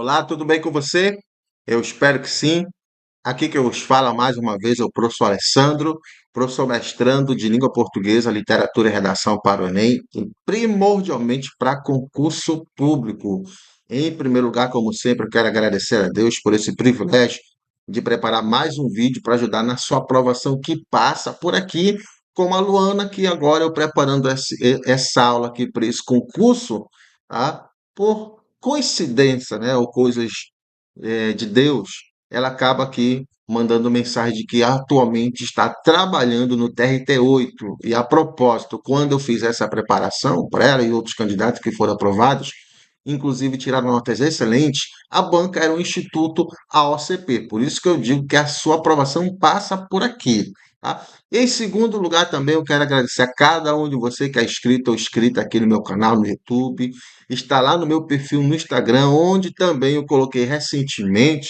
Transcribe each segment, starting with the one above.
Olá, tudo bem com você? Eu espero que sim. Aqui que eu vos falo mais uma vez é o professor Alessandro, professor mestrando de língua portuguesa, literatura e redação para o Enem, e primordialmente para concurso público. Em primeiro lugar, como sempre, eu quero agradecer a Deus por esse privilégio de preparar mais um vídeo para ajudar na sua aprovação que passa por aqui, como a Luana, que agora eu preparando essa aula aqui para esse concurso, tá? Por coincidência, né, ou coisas de Deus, ela acaba aqui mandando mensagem de que atualmente está trabalhando no TRT8. E a propósito, quando eu fiz essa preparação para ela e outros candidatos que foram aprovados, inclusive tiraram notas excelentes, a banca era o Instituto AOCP. Por isso que eu digo que a sua aprovação passa por aqui. Tá? Em segundo lugar, também eu quero agradecer a cada um de você que é inscrito ou inscrita aqui no meu canal no YouTube. Está lá no meu perfil no Instagram, onde também eu coloquei recentemente,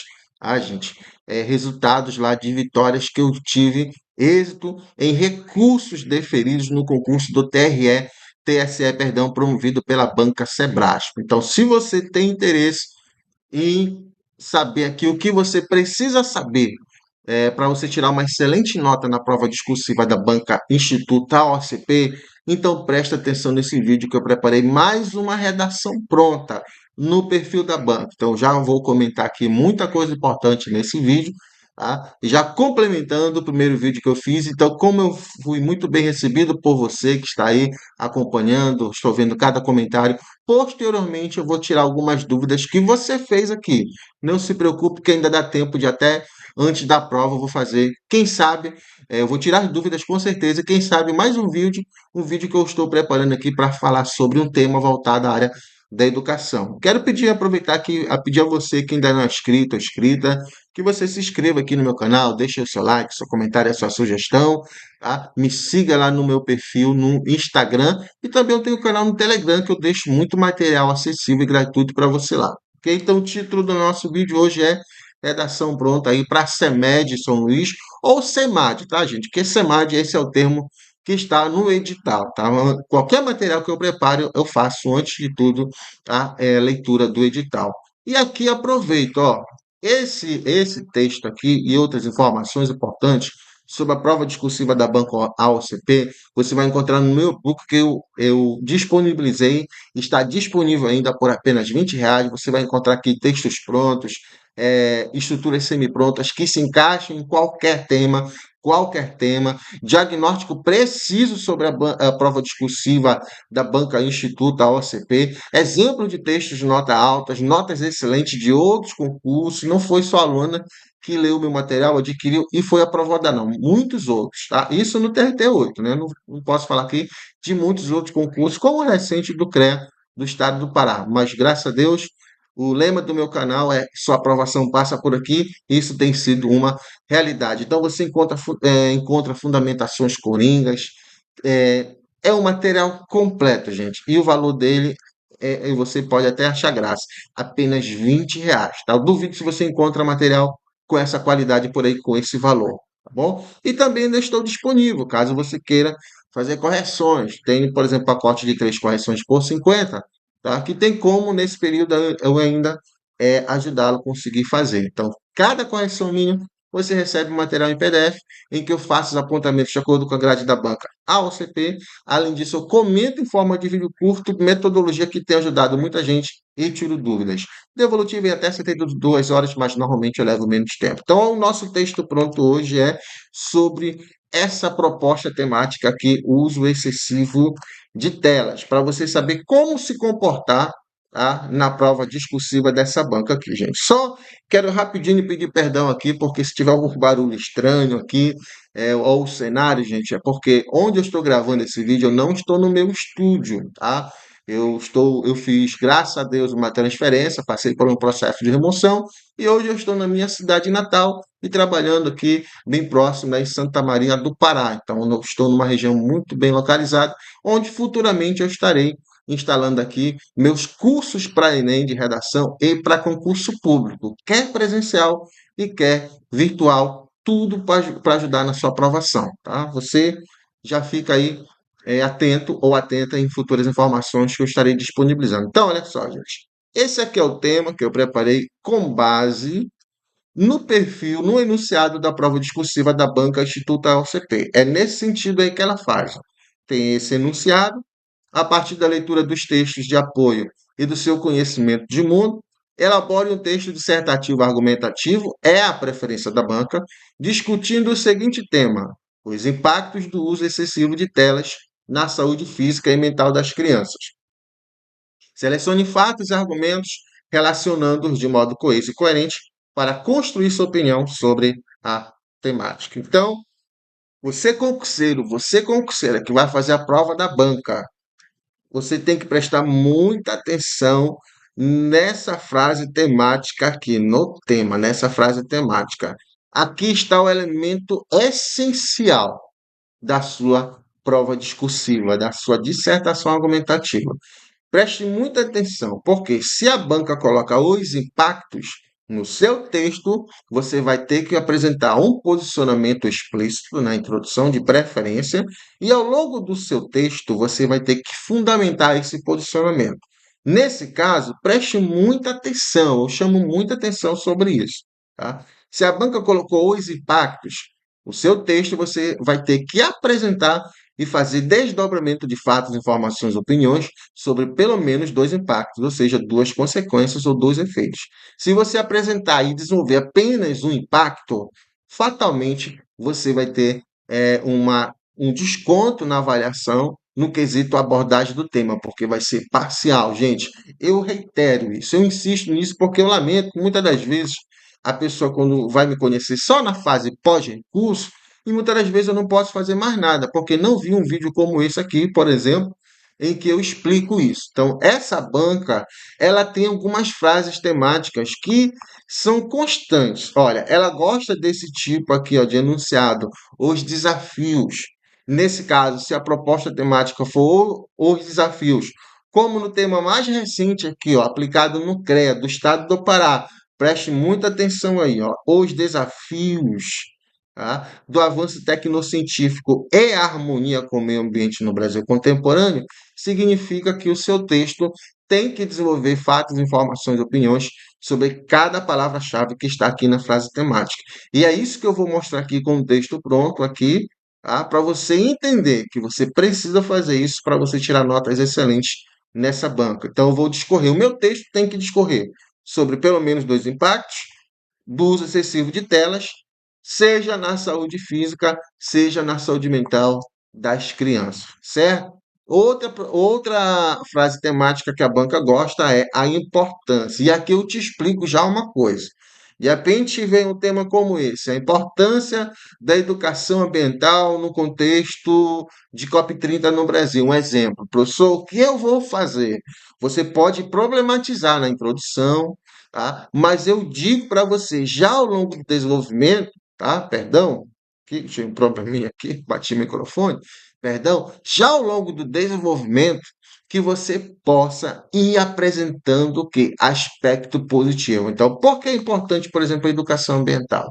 gente, resultados lá de vitórias que eu tive, êxito em recursos deferidos no concurso do TSE, perdão, promovido pela banca Sebrasco. Então, se você tem interesse em saber aqui o que você precisa saber para você tirar uma excelente nota na prova discursiva da banca Instituto AOCP, então presta atenção nesse vídeo que eu preparei mais uma redação pronta no perfil da banca. Então já vou comentar aqui muita coisa importante nesse vídeo, tá? Já complementando o primeiro vídeo que eu fiz. Então, como eu fui muito bem recebido por você que está aí acompanhando, estou vendo cada comentário. Posteriormente, eu vou tirar algumas dúvidas que você fez aqui. Não se preocupe que ainda dá tempo de até antes da prova eu vou fazer. Quem sabe, eu vou tirar as dúvidas com certeza. Quem sabe mais um vídeo que eu estou preparando aqui para falar sobre um tema voltado à área da educação. Quero pedir, aproveitar aqui, a pedir a você que ainda não é inscrito ou inscrita, que você se inscreva aqui no meu canal, deixe o seu like, seu comentário, a sua sugestão, tá? Me siga lá no meu perfil no Instagram e também eu tenho um canal no Telegram que eu deixo muito material acessível e gratuito para você lá. Ok? Então o título do nosso vídeo hoje é redação pronta aí para CEMED São Luís ou CEMAD, tá, gente? Porque CEMAD, esse é o termo que está no edital, tá? Qualquer material que eu preparo, eu faço, antes de tudo, a leitura do edital. E aqui aproveito, ó, esse texto aqui e outras informações importantes sobre a prova discursiva da Banco AOCP, você vai encontrar no meu book que eu disponibilizei, está disponível ainda por apenas R$ 20. Você vai encontrar aqui textos prontos, estruturas semi-prontas que se encaixam em qualquer tema, diagnóstico preciso sobre a prova discursiva da Banca Instituto, a OCP, exemplo de textos de nota altas, notas excelentes de outros concursos, não foi só a aluna que leu meu material, adquiriu e foi aprovada, não. Muitos outros, tá? Isso no TRT8, né? Não posso falar aqui de muitos outros concursos, como o recente do CREA do Estado do Pará, mas graças a Deus o lema do meu canal é Sua aprovação passa por aqui. Isso tem sido uma realidade. Então você encontra fundamentações coringas. É um material completo, gente. E o valor dele, você pode até achar graça. Apenas R$ 20. Tá? Eu duvido se você encontra material com essa qualidade por aí, com esse valor. Tá bom? E também ainda estou disponível, caso você queira fazer correções. Tem, por exemplo, pacote de 3 correções por 50, tá? Que tem como, nesse período, eu ainda ajudá-lo a conseguir fazer. Então, cada correção mínima, você recebe um material em PDF, em que eu faço os apontamentos de acordo com a grade da banca AOCP. Além disso, eu comento em forma de vídeo curto, metodologia que tem ajudado muita gente e tiro dúvidas. Devolutivo em até 72 horas, mas normalmente eu levo menos tempo. Então, o nosso texto pronto hoje é sobre essa proposta temática aqui, o uso excessivo de telas, para você saber como se comportar, tá, na prova discursiva dessa banca aqui, gente. Só quero rapidinho pedir perdão aqui, porque se tiver algum barulho estranho aqui, ou o cenário, gente, é porque onde eu estou gravando esse vídeo, eu não estou no meu estúdio, tá? Eu fiz, graças a Deus, uma transferência, passei por um processo de remoção e hoje eu estou na minha cidade natal e trabalhando aqui bem próximo, né, em Santa Maria do Pará. Então, eu estou numa região muito bem localizada, onde futuramente eu estarei instalando aqui meus cursos para Enem de redação e para concurso público, quer presencial e quer virtual, tudo para ajudar na sua aprovação, tá? Você já fica aí atento ou atenta em futuras informações que eu estarei disponibilizando. Então, olha só, gente. esse aqui é o tema que eu preparei com base no perfil, no enunciado da prova discursiva da banca Instituto AOCP. É nesse sentido aí que ela faz. Tem esse enunciado, a partir da leitura dos textos de apoio e do seu conhecimento de mundo, elabore um texto dissertativo argumentativo, é a preferência da banca, discutindo o seguinte tema: os impactos do uso excessivo de telas na saúde física e mental das crianças. Selecione fatos e argumentos relacionando-os de modo coeso e coerente para construir sua opinião sobre a temática. Então, você concurseira que vai fazer a prova da banca, você tem que prestar muita atenção nessa frase temática aqui, no tema, nessa frase temática. Aqui está o elemento essencial da sua prova discursiva, da sua dissertação argumentativa. Preste muita atenção, porque se a banca coloca os impactos no seu texto, você vai ter que apresentar um posicionamento explícito na introdução, de preferência, e ao longo do seu texto você vai ter que fundamentar esse posicionamento. Nesse caso, preste muita atenção, eu chamo muita atenção sobre isso. Tá? Se a banca colocou os impactos, o seu texto você vai ter que apresentar e fazer desdobramento de fatos, informações, opiniões sobre pelo menos dois impactos, ou seja, duas consequências ou dois efeitos. Se você apresentar e desenvolver apenas um impacto, fatalmente você vai ter um desconto na avaliação no quesito abordagem do tema, porque vai ser parcial. Gente, eu reitero isso, eu insisto nisso porque eu lamento, muitas das vezes, a pessoa, quando vai me conhecer só na fase pós-recurso, e muitas das vezes eu não posso fazer mais nada, porque não vi um vídeo como esse aqui, por exemplo, em que eu explico isso. Então, essa banca, ela tem algumas frases temáticas que são constantes. Olha, ela gosta desse tipo aqui, ó, de enunciado, os desafios. Nesse caso, se a proposta temática for os desafios, como no tema mais recente aqui, ó, aplicado no CREA do Estado do Pará, preste muita atenção aí, ó, os desafios, tá, do avanço tecnocientífico e a harmonia com o meio ambiente no Brasil contemporâneo, significa que o seu texto tem que desenvolver fatos, informações, opiniões sobre cada palavra-chave que está aqui na frase temática. E é isso que eu vou mostrar aqui com o texto pronto aqui, tá? Para você entender que você precisa fazer isso para você tirar notas excelentes nessa banca. Então, eu vou discorrer. O meu texto tem que discorrer sobre pelo menos dois impactos do uso excessivo de telas, seja na saúde física, seja na saúde mental das crianças, certo? Outra frase temática que a banca gosta é a importância. E aqui eu te explico já uma coisa. De repente vem um tema como esse, a importância da educação ambiental no contexto de COP30 no Brasil. Um exemplo, professor, o que eu vou fazer? Você pode problematizar na introdução, tá? Mas eu digo para você, já ao longo do desenvolvimento, tá? Perdão, aqui, tinha um probleminha aqui, bati o microfone, perdão, já ao longo do desenvolvimento, que você possa ir apresentando o que? Aspecto positivo. Então, por que é importante, por exemplo, a educação ambiental?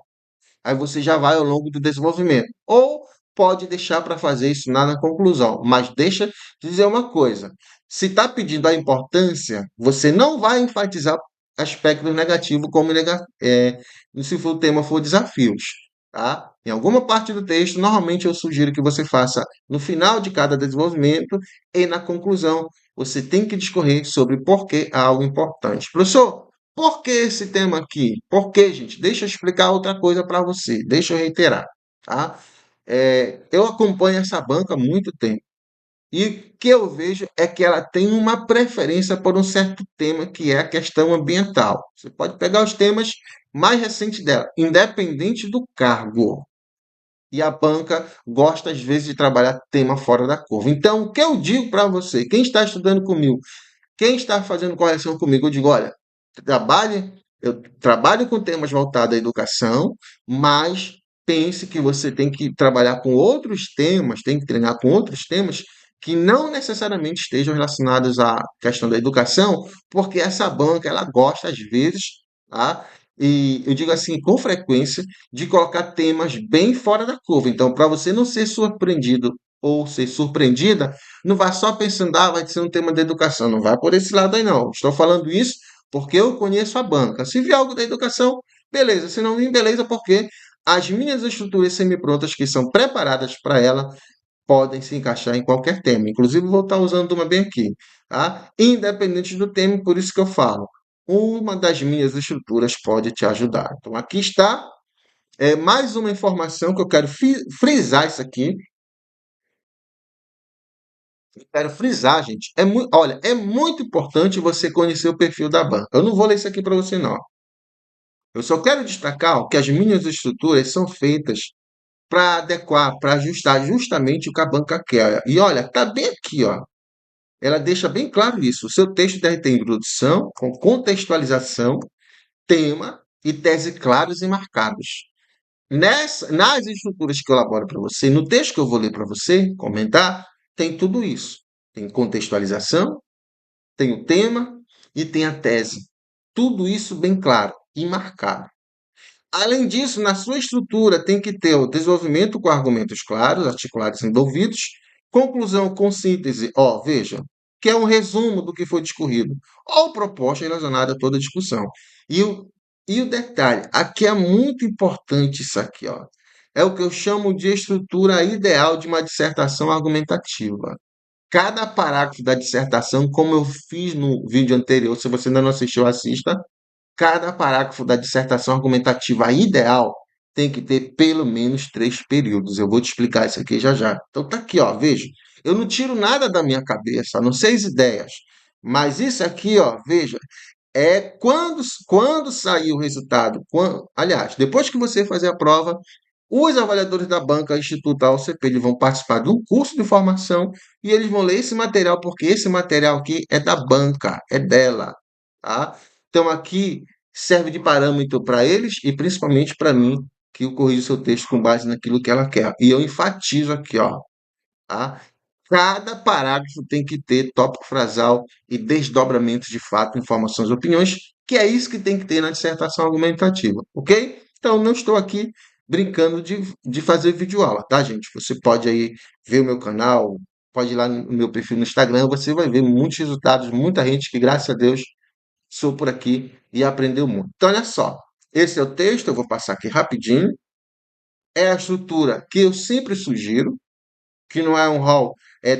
Aí você já vai ao longo do desenvolvimento. Ou pode deixar para fazer isso lá na conclusão. Mas deixa de dizer uma coisa. Se está pedindo a importância, você não vai enfatizar aspectos negativos como se for, o tema for desafios. Tá? Em alguma parte do texto, normalmente eu sugiro que você faça no final de cada desenvolvimento e na conclusão. Você tem que discorrer sobre por que é algo importante. Professor, por que esse tema aqui? Por que, gente? Deixa eu explicar outra coisa para você. Deixa eu reiterar, tá? Eu acompanho essa banca há muito tempo. E o que eu vejo é que ela tem uma preferência por um certo tema, que é a questão ambiental. Você pode pegar os temas mais recentes dela, independente do cargo. E a banca gosta, às vezes, de trabalhar tema fora da curva. Então, o que eu digo para você, quem está estudando comigo, quem está fazendo correção comigo, eu digo, olha, eu trabalho com temas voltados à educação, mas pense que você tem que trabalhar com outros temas, tem que treinar com outros temas que não necessariamente estejam relacionados à questão da educação, porque essa banca, ela gosta, às vezes, tá? E eu digo assim, com frequência, de colocar temas bem fora da curva. Então, para você não ser surpreendido ou ser surpreendida, não vá só pensando, vai ser um tema de educação. Não vai por esse lado aí, não. Estou falando isso porque eu conheço a banca. Se vier algo da educação, beleza. Se não vir, beleza, porque as minhas estruturas semi-prontas que são preparadas para ela podem se encaixar em qualquer tema. Inclusive, vou estar usando uma bem aqui, tá? Independente do tema, por isso que eu falo. Uma das minhas estruturas pode te ajudar. Então, aqui está mais uma informação que eu quero frisar isso aqui. Quero frisar, gente. Olha, é muito importante você conhecer o perfil da banca. Eu não vou ler isso aqui para você, não. Eu só quero destacar ó, que as minhas estruturas são feitas para adequar, para ajustar justamente o que a banca quer. E olha, tá bem aqui, ó. Ela deixa bem claro isso. O seu texto deve ter introdução, com contextualização, tema e tese claros e marcados. Nas estruturas que eu elaboro para você, no texto que eu vou ler para você, comentar, tem tudo isso. Tem contextualização, tem o tema e tem a tese. Tudo isso bem claro e marcado. Além disso, na sua estrutura tem que ter o desenvolvimento com argumentos claros, articulados e envolvidos, conclusão com síntese, ó, veja, que é um resumo do que foi discorrido, ou proposta relacionada a toda a discussão. E o detalhe, aqui é muito importante isso aqui, ó. É o que eu chamo de estrutura ideal de uma dissertação argumentativa. Cada parágrafo da dissertação, como eu fiz no vídeo anterior, se você ainda não assistiu, assista. Cada parágrafo da dissertação argumentativa ideal tem que ter pelo menos 3 períodos. Eu vou te explicar isso aqui já já. Então tá aqui, ó, veja. Eu não tiro nada da minha cabeça, a não sei as ideias. Mas isso aqui, ó, veja, é quando sair o resultado. Aliás, depois que você fazer a prova, os avaliadores da banca Instituto AOCP eles vão participar de um curso de formação e eles vão ler esse material, porque esse material aqui é da banca, é dela, tá? Então aqui serve de parâmetro para eles e principalmente para mim, que eu corrijo seu texto com base naquilo que ela quer. E eu enfatizo aqui, ó, tá? Cada parágrafo tem que ter tópico frasal e desdobramentos de fato, informações e opiniões, que é isso que tem que ter na dissertação argumentativa, ok? Então, não estou aqui brincando de fazer videoaula, tá, gente? Você pode aí ver o meu canal, pode ir lá no meu perfil no Instagram, você vai ver muitos resultados, muita gente que, graças a Deus, sou por aqui e aprendeu muito. Então, olha só, esse é o texto, eu vou passar aqui rapidinho. É a estrutura que eu sempre sugiro, que não é um rol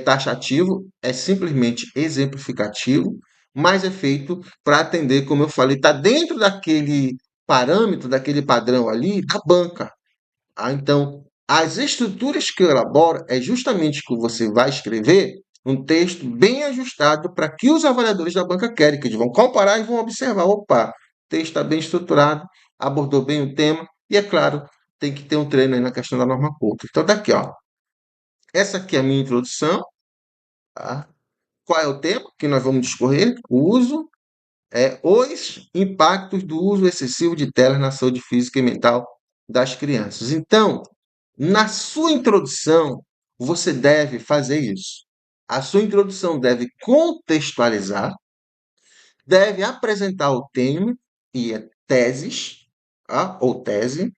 taxativo, é simplesmente exemplificativo, mas é feito para atender, como eu falei, está dentro daquele parâmetro, daquele padrão ali da banca. Ah, então, as estruturas que eu elaboro é justamente que você vai escrever um texto bem ajustado para que os avaliadores da banca querem, que eles vão comparar e vão observar, opa, o texto está bem estruturado, abordou bem o tema, e é claro, tem que ter um treino aí na questão da norma culta. Então, daqui, ó, essa aqui é a minha introdução, tá? Qual é o tema que nós vamos discorrer? O uso, os impactos do uso excessivo de telas na saúde física e mental das crianças. Então, na sua introdução, você deve fazer isso. A sua introdução deve contextualizar, deve apresentar o tema e teses, tá? Ou tese,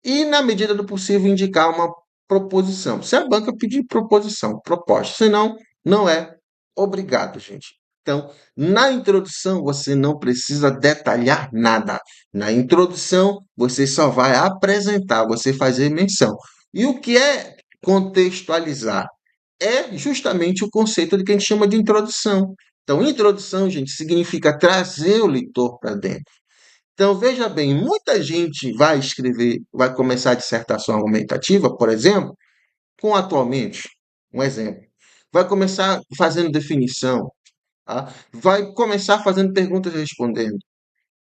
e, na medida do possível, indicar uma proposição. Se a banca pedir proposição, proposta, senão, não é obrigado, gente. Então, na introdução, você não precisa detalhar nada. Na introdução, você só vai apresentar, você fazer menção. E o que é contextualizar? É justamente o conceito de que a gente chama de introdução. Então, introdução, gente, significa trazer o leitor para dentro. Então, veja bem, muita gente vai escrever, vai começar a dissertação argumentativa, por exemplo, com atualmente, um exemplo. Vai começar fazendo definição, tá? Vai começar fazendo perguntas e respondendo.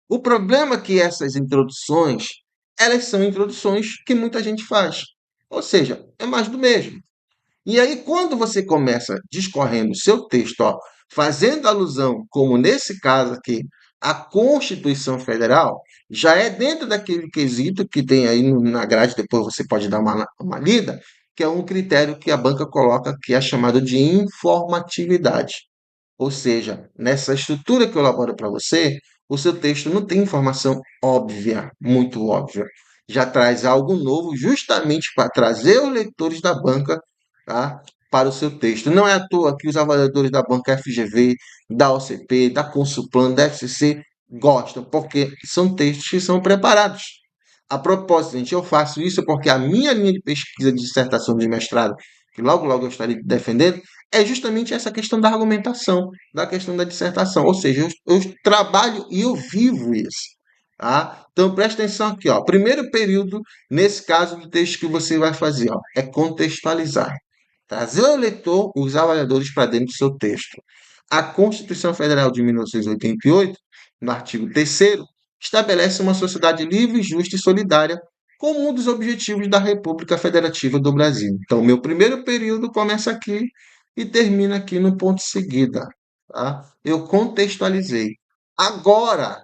O problema é que essas introduções, elas são introduções que muita gente faz. Ou seja, é mais do mesmo. E aí, quando você começa discorrendo o seu texto, ó, fazendo alusão, como nesse caso aqui, à Constituição Federal, já é dentro daquele quesito que tem aí na grade, depois você pode dar uma lida, que é um critério que a banca coloca, que é chamado de informatividade. Ou seja, nessa estrutura que eu elaboro para você, o seu texto não tem informação óbvia, muito óbvia. Já traz algo novo, justamente para trazer os leitores da banca, tá, para o seu texto. Não é à toa que os avaliadores da banca FGV, da OCP, da Consulplan, da FCC gostam, porque são textos que são preparados. A propósito, gente, eu faço isso porque a minha linha de pesquisa de dissertação de mestrado, que logo logo eu estarei defendendo, é justamente essa questão da argumentação, da questão da dissertação. Ou seja, eu trabalho e eu vivo isso. Tá? Então preste atenção aqui, ó. Primeiro período, nesse caso do texto que você vai fazer, ó, é contextualizar. Trazer o leitor, os avaliadores para dentro do seu texto. A Constituição Federal de 1988, no artigo 3º, estabelece uma sociedade livre, justa e solidária como um dos objetivos da República Federativa do Brasil. Então, meu primeiro período começa aqui e termina aqui no ponto seguida. Tá? Eu contextualizei. Agora,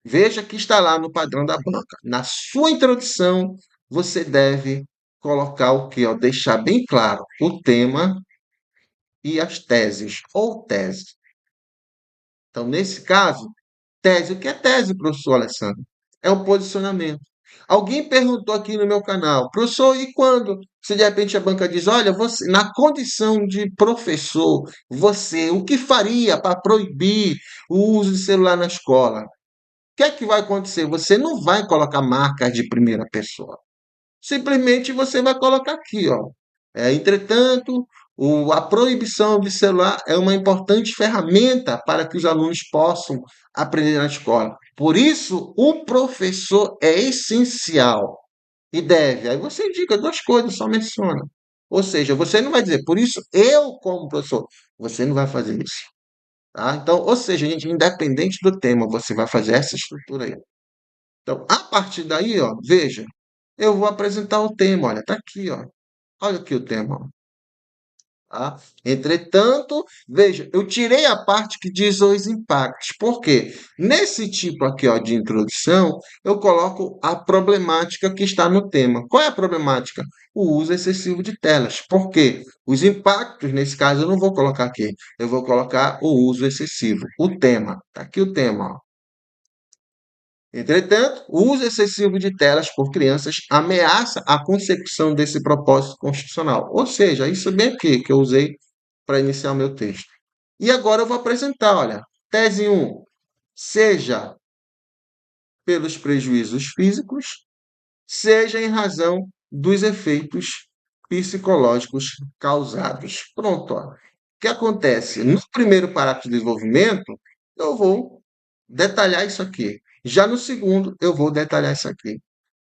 veja que está lá no padrão da banca. Na sua introdução, você deve colocar o quê? Ó, deixar bem claro o tema e as teses, ou tese. Então, nesse caso, tese. O que é tese, professor Alessandro? É o posicionamento. Alguém perguntou aqui no meu canal, professor, e quando? Se de repente a banca diz, olha, você, na condição de professor, você, o que faria para proibir o uso de celular na escola? O que é que vai acontecer? Você não vai colocar marcas de primeira pessoa. Simplesmente você vai colocar aqui, ó. Entretanto, a proibição de celular é uma importante ferramenta para que os alunos possam aprender na escola. Por isso, o professor é essencial e deve. Aí você indica duas coisas, só menciona. Ou seja, você não vai dizer, por isso eu, como professor, você não vai fazer isso. Tá? Então, ou seja, gente, independente do tema, você vai fazer essa estrutura aí. Então, a partir daí, ó, veja, eu vou apresentar o tema. Olha, tá aqui, ó. Olha aqui o tema. Ó, tá? Entretanto, veja, eu tirei a parte que diz os impactos. Por quê? Nesse tipo aqui, ó, de introdução, eu coloco a problemática que está no tema. Qual é a problemática? O uso excessivo de telas. Por quê? Os impactos, nesse caso, eu não vou colocar aqui. Eu vou colocar o uso excessivo. O tema. Tá aqui o tema, ó. Entretanto, o uso excessivo de telas por crianças ameaça a consecução desse propósito constitucional. Ou seja, isso bem aqui que eu usei para iniciar o meu texto. E agora eu vou apresentar, olha, tese 1, seja pelos prejuízos físicos, seja em razão dos efeitos psicológicos causados. Pronto, ó. O que acontece? No primeiro parágrafo de desenvolvimento, eu vou detalhar isso aqui. Já no segundo, eu vou detalhar isso aqui.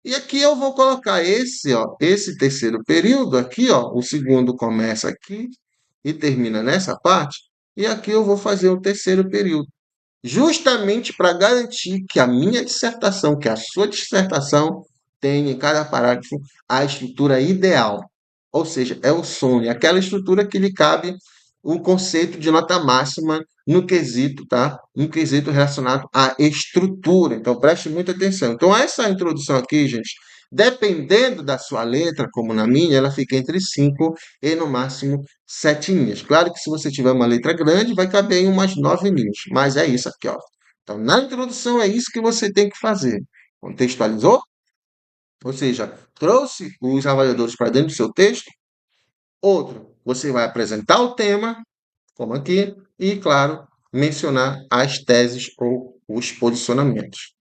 E aqui eu vou colocar esse, ó, esse terceiro período aqui, ó, o segundo começa aqui e termina nessa parte, e aqui eu vou fazer o terceiro período, justamente para garantir que a minha dissertação, que a sua dissertação tenha em cada parágrafo a estrutura ideal. Ou seja, é o sonho, aquela estrutura que lhe cabe o conceito de nota máxima no quesito, tá? Um quesito relacionado à estrutura. Então, preste muita atenção. Então, essa introdução aqui, gente, dependendo da sua letra, como na minha, ela fica entre 5 e, no máximo, 7 linhas. Claro que se você tiver uma letra grande, vai caber em umas 9 linhas. Mas é isso aqui, ó. Então, na introdução, é isso que você tem que fazer. Contextualizou? Ou seja, trouxe os avaliadores para dentro do seu texto. Outro, você vai apresentar o tema, como aqui, e, claro, mencionar as teses ou os posicionamentos.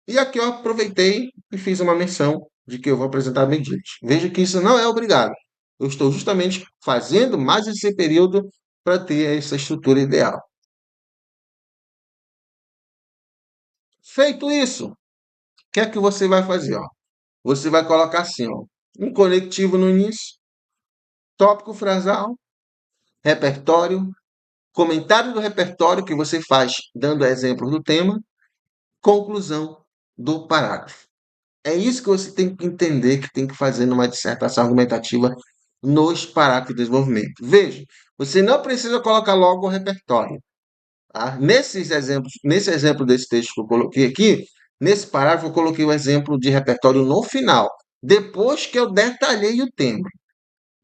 E aqui eu aproveitei e fiz uma menção de que eu vou apresentar medidas. Veja que isso não é obrigado. Eu estou justamente fazendo mais esse período para ter essa estrutura ideal. Feito isso, o que é que você vai fazer? Ó? Você vai colocar assim, ó, um conectivo no início, tópico frasal, repertório, comentário do repertório que você faz dando exemplo do tema, conclusão do parágrafo. É isso que você tem que entender que tem que fazer numa dissertação argumentativa nos parágrafos de desenvolvimento. Veja, você não precisa colocar logo o repertório. Tá? Nesse exemplo desse texto que eu coloquei aqui, nesse parágrafo eu coloquei o exemplo de repertório no final, depois que eu detalhei o tema.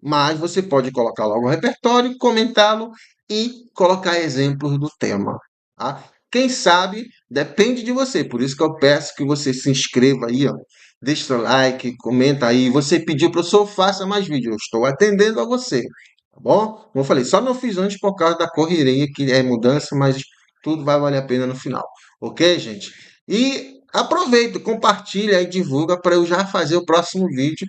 Mas você pode colocar logo o repertório, comentá-lo e colocar exemplos do tema. Tá? Quem sabe, depende de você. Por isso que eu peço que você se inscreva aí, ó, deixa seu like, comenta aí. Você pediu para eu faça mais vídeos. Eu estou atendendo a você, tá bom? Como eu falei, só não fiz antes por causa da correria, que é mudança, mas tudo vai valer a pena no final. Ok, gente? E aproveita, compartilha e divulga para eu já fazer o próximo vídeo,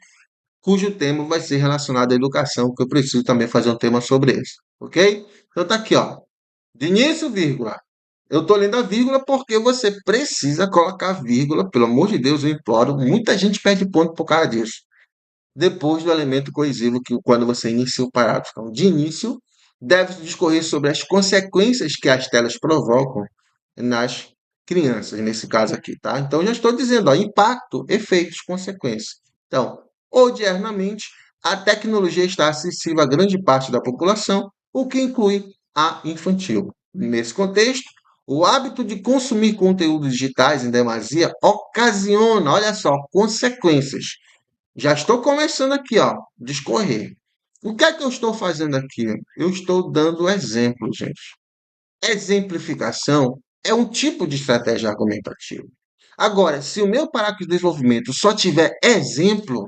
cujo tema vai ser relacionado à educação, que eu preciso também fazer um tema sobre isso. Ok? Então tá aqui, ó. De início, vírgula. Eu estou lendo a vírgula porque você precisa colocar vírgula, pelo amor de Deus, eu imploro. Muita gente perde ponto por causa disso. Depois do elemento coesivo, que quando você inicia o parágrafo. Então, de início, deve-se discorrer sobre as consequências que as telas provocam nas crianças, nesse caso aqui, tá? Então, já estou dizendo, ó, impacto, efeitos, consequências. Então, odiernamente, a tecnologia está acessível a grande parte da população, o que inclui a infantil. Nesse contexto, o hábito de consumir conteúdos digitais em demasia ocasiona, olha só, consequências. Já estou começando aqui, ó, discorrer. O que é que eu estou fazendo aqui? Eu estou dando exemplo, gente. Exemplificação é um tipo de estratégia argumentativa. Agora, se o meu parágrafo de desenvolvimento só tiver exemplo,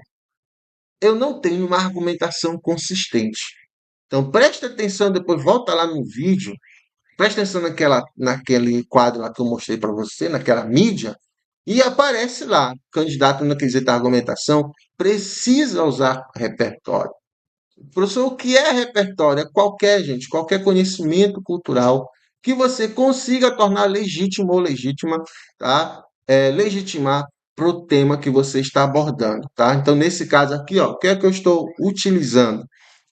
eu não tenho uma argumentação consistente. Então, preste atenção, depois volta lá no vídeo, preste atenção naquele quadro lá que eu mostrei para você, naquela mídia, e aparece lá, candidato no quesito da argumentação, precisa usar repertório. Professor, o que é repertório? É qualquer, gente, qualquer conhecimento cultural que você consiga tornar legítimo ou legítima, tá? Legitimar para o tema que você está abordando, tá? Então, nesse caso aqui, ó, o que é que eu estou utilizando?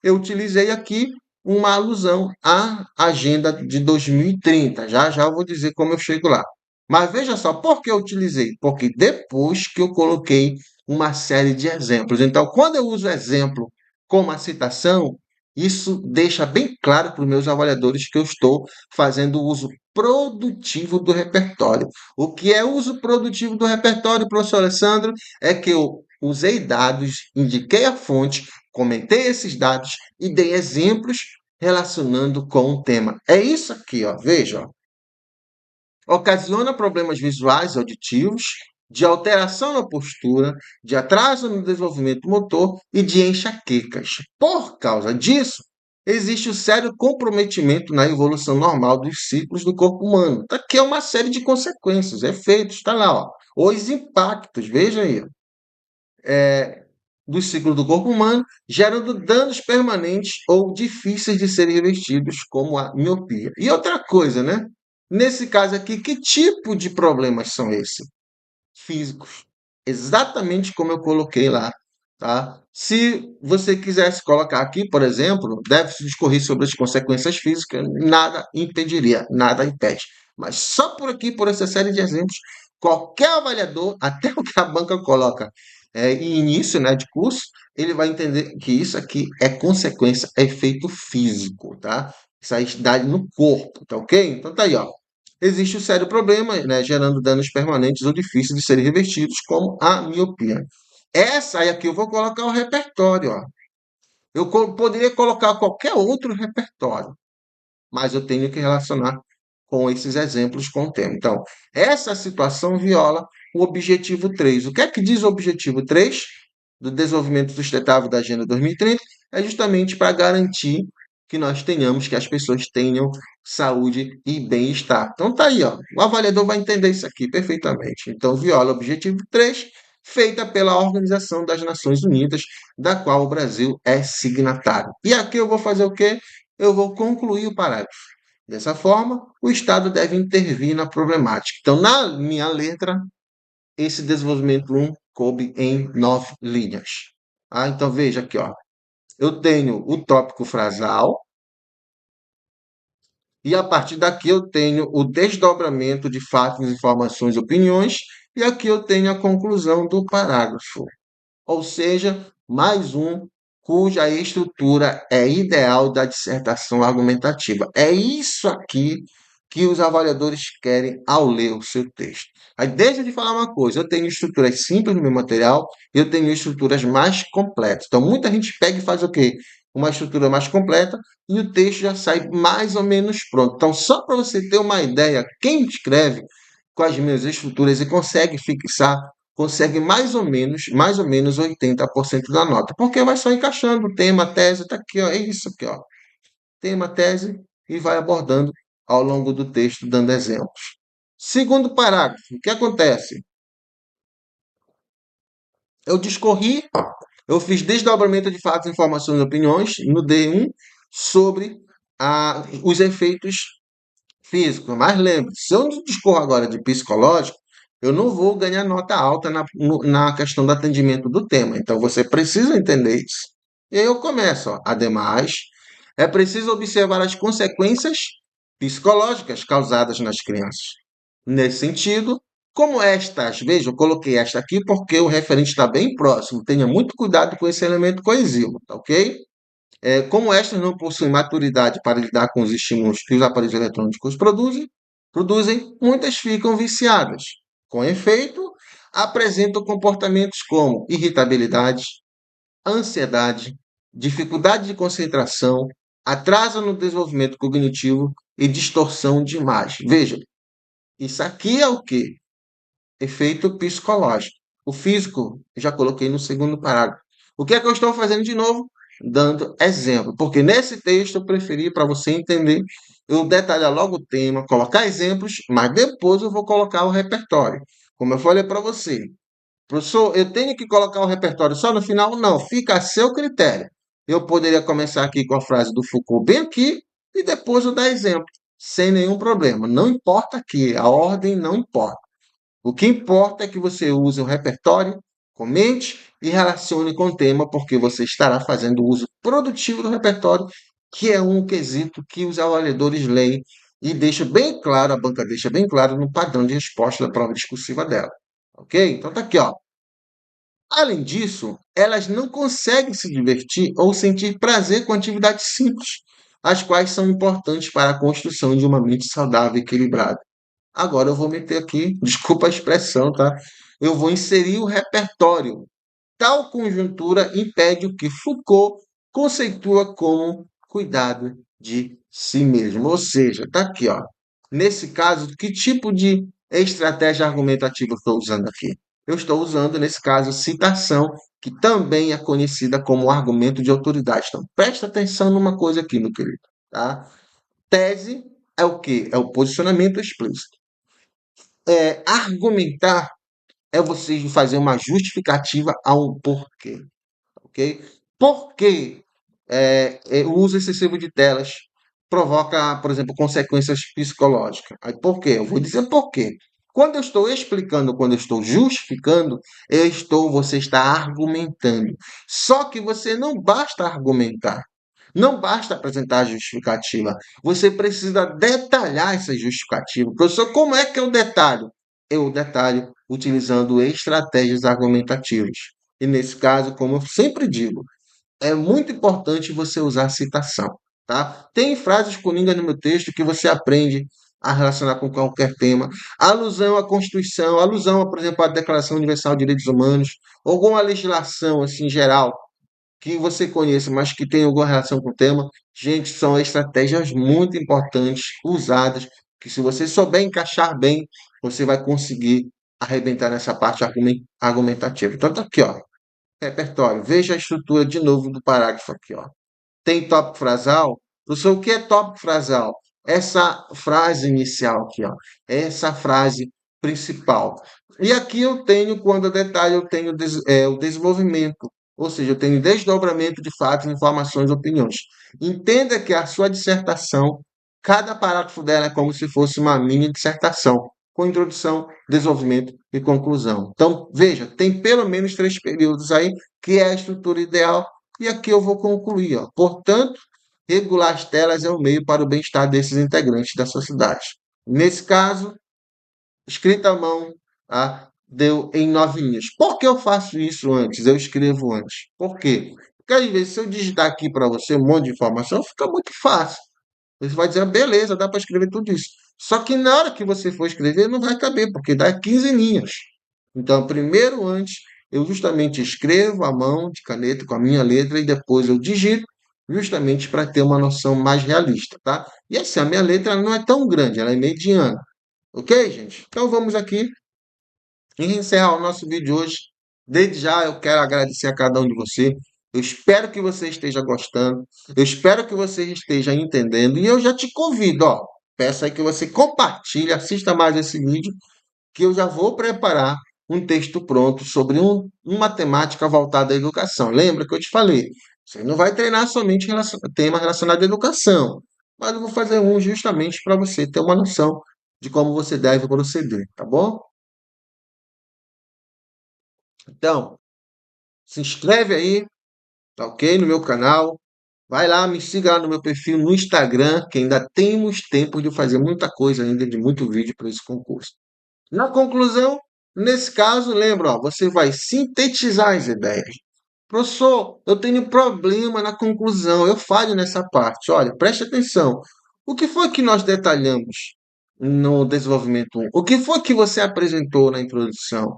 Eu utilizei aqui uma alusão à agenda de 2030. Já já eu vou dizer como eu chego lá. Mas veja só, por que eu utilizei? Porque depois que eu coloquei uma série de exemplos. Então, quando eu uso exemplo como a citação, isso deixa bem claro para os meus avaliadores que eu estou fazendo uso produtivo do repertório. O que é uso produtivo do repertório, professor Alessandro? É que eu usei dados, indiquei a fonte, comentei esses dados e dei exemplos relacionando com o tema. É isso aqui, ó. Veja, ó. Ocasiona problemas visuais e auditivos, de alteração na postura, de atraso no desenvolvimento motor e de enxaquecas. Por causa disso, existe um sério comprometimento na evolução normal dos ciclos do corpo humano. Aqui é uma série de consequências, efeitos, está lá, ó. Os impactos, veja aí, do ciclo do corpo humano, gerando danos permanentes ou difíceis de serem revertidos, como a miopia. E outra coisa, né? Nesse caso aqui, que tipo de problemas são esses? Físicos. Exatamente como eu coloquei lá, tá? Se você quisesse colocar aqui, por exemplo, deve-se discorrer sobre as consequências físicas, nada impediria, nada impede. Mas só por aqui, por essa série de exemplos, qualquer avaliador, até o que a banca coloca em início, né, de curso, ele vai entender que isso aqui é consequência, é efeito físico, tá? Isso aí dá no corpo, tá ok? Então tá aí, ó. Existe um sério problema, né, gerando danos permanentes ou difíceis de serem revertidos, como a miopia. Essa aí aqui eu vou colocar o repertório, ó. Eu poderia colocar qualquer outro repertório, mas eu tenho que relacionar com esses exemplos com o tema. Então, essa situação viola o objetivo 3. O que é que diz o objetivo 3 do desenvolvimento sustentável da Agenda 2030? É justamente para garantir que nós tenhamos, que as pessoas tenham saúde e bem-estar. Então tá aí, ó. O avaliador vai entender isso aqui perfeitamente. Então, viola o objetivo 3, feita pela Organização das Nações Unidas, da qual o Brasil é signatário. E aqui eu vou fazer o quê? Eu vou concluir o parágrafo. Dessa forma, o Estado deve intervir na problemática. Então, na minha letra, esse desenvolvimento 1 coube em 9 linhas. Então, veja aqui, ó. Eu tenho o tópico frasal, e a partir daqui eu tenho o desdobramento de fatos, informações e opiniões, e aqui eu tenho a conclusão do parágrafo. Ou seja, mais um cuja estrutura é ideal da dissertação argumentativa. É isso aqui que os avaliadores querem ao ler o seu texto. Aí deixa de falar uma coisa, eu tenho estruturas simples no meu material, eu tenho estruturas mais completas. Então muita gente pega e faz o quê? Uma estrutura mais completa e o texto já sai mais ou menos pronto. Então só para você ter uma ideia, quem escreve com as minhas estruturas e consegue fixar consegue mais ou menos 80% da nota, porque vai só encaixando o tema, a tese, tá aqui, ó, é isso aqui, ó. Tema, tese, e vai abordando ao longo do texto, dando exemplos. Segundo parágrafo, o que acontece? Eu discorri, eu fiz desdobramento de fatos, informações e opiniões no D1 sobre os efeitos físicos. Mas lembre, se eu discorro agora de psicológico, eu não vou ganhar nota alta na questão do atendimento do tema. Então você precisa entender isso. E aí eu começo, ó. Ademais, é preciso observar as consequências psicológicas causadas nas crianças. Nesse sentido, como estas, veja, eu coloquei esta aqui porque o referente está bem próximo. Tenha muito cuidado com esse elemento coesivo, tá ok? Como estas não possuem maturidade para lidar com os estímulos que os aparelhos eletrônicos produzem, muitas ficam viciadas. Com efeito, apresentam comportamentos como irritabilidade, ansiedade, dificuldade de concentração, atraso no desenvolvimento cognitivo e distorção de imagem. Veja, isso aqui é o quê? Efeito psicológico. O físico, já coloquei no segundo parágrafo. O que é que eu estou fazendo de novo? Dando exemplo. Porque nesse texto eu preferi, para você entender, eu detalhar logo o tema, colocar exemplos, mas depois eu vou colocar o repertório. Como eu falei para você, professor, eu tenho que colocar o repertório só no final? Não, fica a seu critério. Eu poderia começar aqui com a frase do Foucault bem aqui e depois eu dar exemplo, sem nenhum problema. Não importa aqui, a ordem não importa. O que importa é que você use o repertório, comente e relacione com o tema, porque você estará fazendo uso produtivo do repertório, que é um quesito que os avaliadores leem e deixa bem claro, a banca deixa bem claro no padrão de resposta da prova discursiva dela. Ok? Então tá aqui, ó. Além disso, elas não conseguem se divertir ou sentir prazer com atividades simples, as quais são importantes para a construção de uma mente saudável e equilibrada. Agora eu vou meter aqui, desculpa a expressão, tá? Eu vou inserir o repertório. Tal conjuntura impede o que Foucault conceitua como cuidado de si mesmo. Ou seja, tá aqui, ó. Nesse caso, que tipo de estratégia argumentativa eu estou usando aqui? Eu estou usando, nesse caso, citação, que também é conhecida como argumento de autoridade. Então, presta atenção numa coisa aqui, meu querido, tá? Tese é o quê? É o posicionamento explícito. Argumentar é você fazer uma justificativa a um porquê, ok? Por que o uso excessivo de telas provoca, por exemplo, consequências psicológicas? Aí, por quê? Eu vou dizer por quê. Quando eu estou explicando, quando eu estou justificando, você está argumentando. Só que você não basta argumentar. Não basta apresentar a justificativa. Você precisa detalhar essa justificativa. Professor, como é que eu detalho? Eu detalho utilizando estratégias argumentativas. E nesse caso, como eu sempre digo, é muito importante você usar citação, tá? Tem frases coringa no meu texto que você aprende a relacionar com qualquer tema. Alusão à Constituição, alusão, por exemplo, à Declaração Universal de Direitos Humanos, ou alguma legislação assim geral que você conheça, mas que tem alguma relação com o tema. Gente, são estratégias muito importantes usadas, que se você souber encaixar bem, você vai conseguir arrebentar nessa parte argumentativa. Então tá aqui, ó. Repertório. Veja a estrutura de novo do parágrafo aqui, ó. Tem tópico frasal? Professor, o que é tópico frasal? Essa frase inicial aqui, ó. Essa frase principal. E aqui eu tenho, quando eu detalho, eu tenho o desenvolvimento. Ou seja, eu tenho desdobramento de fatos, informações, opiniões. Entenda que a sua dissertação, cada parágrafo dela é como se fosse uma mini dissertação, com introdução, desenvolvimento e conclusão. Então, veja, tem pelo menos 3 períodos aí, que é a estrutura ideal e aqui eu vou concluir. Ó. Portanto, regular as telas é o meio para o bem-estar desses integrantes da sociedade. Nesse caso, escrita à mão, deu em 9 linhas. Por que eu faço isso antes? Eu escrevo antes. Por quê? Porque às vezes, se eu digitar aqui para você um monte de informação, fica muito fácil. Você vai dizer, beleza, dá para escrever tudo isso. Só que na hora que você for escrever, não vai caber, porque dá 15 linhas. Então, primeiro, antes, eu justamente escrevo à mão, de caneta, com a minha letra, e depois eu digito, justamente para ter uma noção mais realista, tá? E assim, a minha letra não é tão grande, ela é mediana. Ok, gente? Então, vamos aqui em encerrar o nosso vídeo hoje, desde já eu quero agradecer a cada um de você. Eu espero que você esteja gostando. Eu espero que você esteja entendendo. E eu já te convido, ó. Peço aí que você compartilhe, assista mais esse vídeo, que eu já vou preparar um texto pronto sobre uma temática voltada à educação. Lembra que eu te falei? Você não vai treinar somente tema relacionado à educação, mas eu vou fazer um justamente para você ter uma noção de como você deve proceder, tá bom? Então, se inscreve aí, tá ok? No meu canal. Vai lá, me siga lá no meu perfil no Instagram, que ainda temos tempo de fazer muita coisa ainda, de muito vídeo para esse concurso. Na conclusão, nesse caso, lembra, ó, você vai sintetizar as ideias. Professor, eu tenho problema na conclusão, eu falho nessa parte. Olha, preste atenção. O que foi que nós detalhamos no desenvolvimento 1? O que foi que você apresentou na introdução?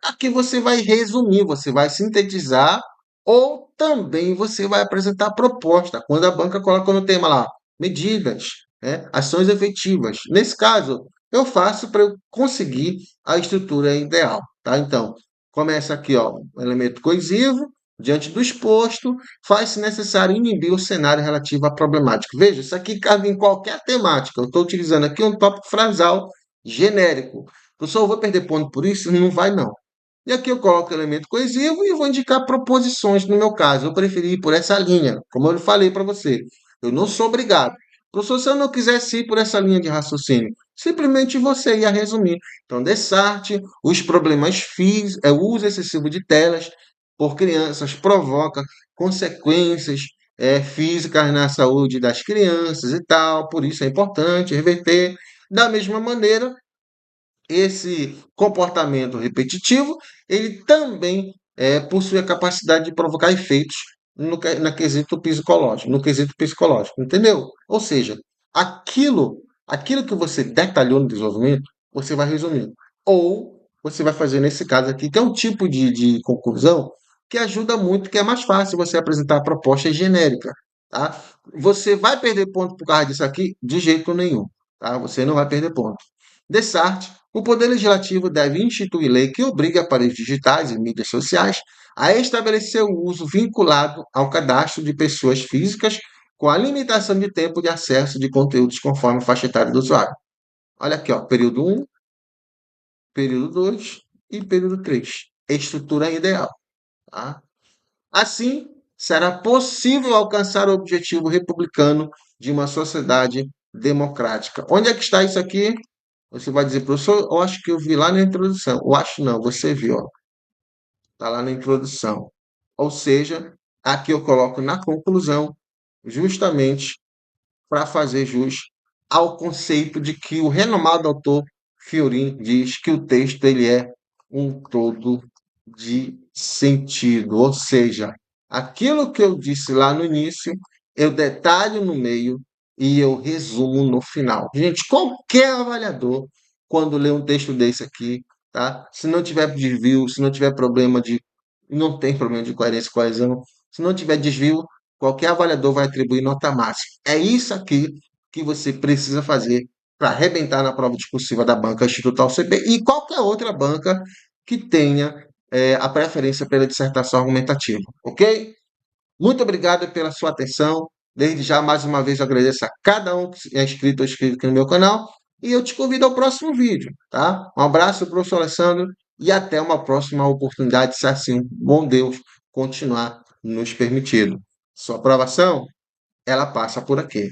Aqui você vai resumir, você vai sintetizar, ou também você vai apresentar proposta, quando a banca coloca no tema lá, medidas, né, ações efetivas. Nesse caso, eu faço para eu conseguir a estrutura ideal, tá? Então, começa aqui, ó, um elemento coesivo, diante do exposto, faz-se necessário inibir o cenário relativo à problemática. Veja, isso aqui cabe em qualquer temática. Eu estou utilizando aqui um tópico frasal genérico. Professor, eu vou perder ponto por isso? Não vai, não. E aqui eu coloco o elemento coesivo e vou indicar proposições no meu caso. Eu preferi ir por essa linha, como eu falei para você. Eu não sou obrigado. Professor, se eu não quisesse ir por essa linha de raciocínio, simplesmente você ia resumir. Então, Dessart, os problemas físicos, o uso excessivo de telas por crianças provoca consequências físicas na saúde das crianças e tal. Por isso é importante reverter. Da mesma maneira, esse comportamento repetitivo, ele também possui a capacidade de provocar efeitos na quesito psicológico, no quesito psicológico, entendeu? Ou seja, aquilo que você detalhou no desenvolvimento, você vai resumir. Ou você vai fazer nesse caso aqui, que é um tipo de conclusão que ajuda muito, que é mais fácil você apresentar a proposta genérica, tá? Você vai perder ponto por causa disso aqui? De jeito nenhum, tá? Você não vai perder ponto. Dessart, o Poder Legislativo deve instituir lei que obrigue aparelhos digitais e mídias sociais a estabelecer o uso vinculado ao cadastro de pessoas físicas com a limitação de tempo de acesso de conteúdos conforme a faixa etária do usuário. Olha aqui, ó, período 1, período 2 e período 3. Estrutura ideal. Tá? Assim, será possível alcançar o objetivo republicano de uma sociedade democrática. Onde é que está isso aqui? Você vai dizer, professor, eu acho que eu vi lá na introdução. Eu acho não, você viu, ó. Está lá na introdução. Ou seja, aqui eu coloco na conclusão, justamente para fazer jus ao conceito de que o renomado autor Fiorin diz que o texto ele é um todo de sentido, ou seja, aquilo que eu disse lá no início, eu detalho no meio e eu resumo no final. Gente, qualquer avaliador, quando lê um texto desse aqui, tá? Se não tiver desvio, se não tiver problema de, não tem problema de coerência e coesão, se não tiver desvio, qualquer avaliador vai atribuir nota máxima. É isso aqui que você precisa fazer para arrebentar na prova discursiva da banca Institutal CP e qualquer outra banca que tenha a preferência pela dissertação argumentativa, ok? Muito obrigado pela sua atenção. Desde já, mais uma vez, eu agradeço a cada um que é inscrito ou inscrito aqui no meu canal e eu te convido ao próximo vídeo, tá? Um abraço, professor Alessandro, e até uma próxima oportunidade, se assim, bom Deus, continuar nos permitido. Sua aprovação, ela passa por aqui.